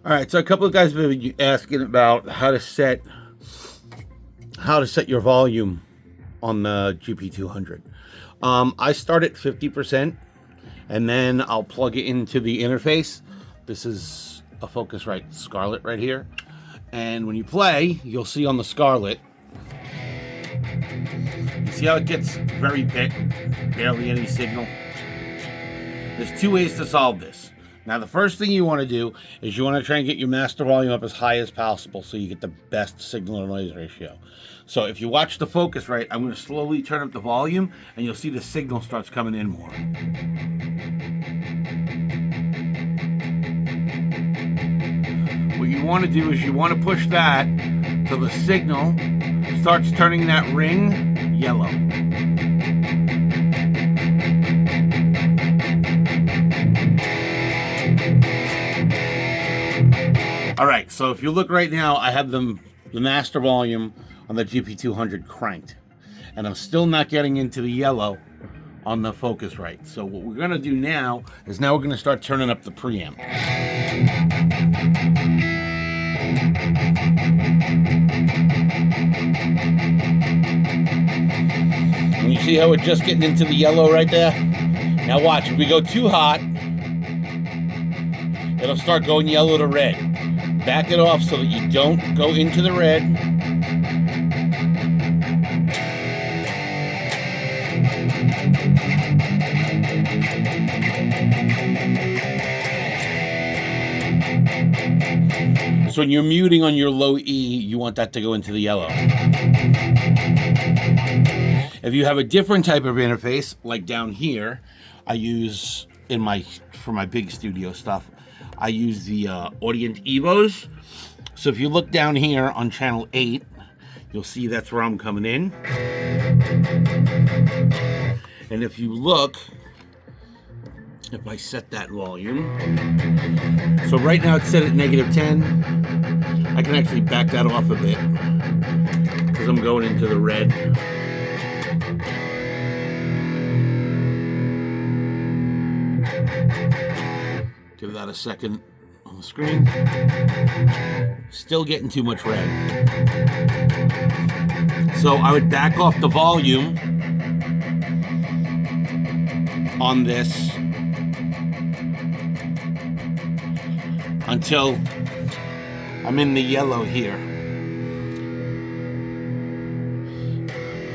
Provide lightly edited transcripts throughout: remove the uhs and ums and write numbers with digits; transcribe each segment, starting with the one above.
All right, so a couple of guys have been asking about how to set your volume on the GP200. I start at 50%, and then I'll plug it into the interface. This is a Focusrite Scarlett right here, and when you play, you'll see on the Scarlett. You see how it gets very big, barely any signal. There's two ways to solve this. Now, the first thing you want to do is you want to try and get your master volume up as high as possible so you get the best signal to noise ratio. So if you watch the Focusrite, I'm going to slowly turn up the volume and you'll see the signal starts coming in more. What you want to do is you want to push that till the signal starts turning that ring yellow. All right, so if you look right now, I have the master volume on the GP200 cranked, and I'm still not getting into the yellow on the Focusrite. So what we're gonna do now is we're gonna start turning up the preamp. And you see how we're just getting into the yellow right there? Now watch, if we go too hot, it'll start going yellow to red. Back it off so that you don't go into the red. So when you're muting on your low E, you want that to go into the yellow. If you have a different type of interface, like down here, I use for my big studio stuff, I use the Audient EVOs. So if you look down here on channel 8, you'll see that's where I'm coming in. And if you look, if I set that volume, so right now it's set at -10. I can actually back that off a bit because I'm going into the red. Give that a second on the screen. Still getting too much red. So I would back off the volume on this until I'm in the yellow here.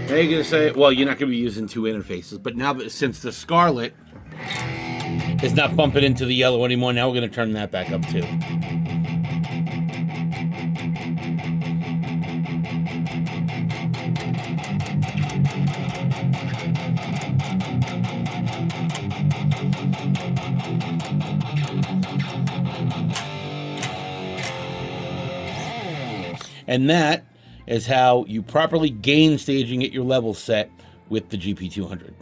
Now you're gonna say, well, you're not gonna be using two interfaces, but now that since the Scarlett is not bumping into the yellow anymore, now we're gonna turn that back up too. And that is how you properly gain staging at your level set with the GP200.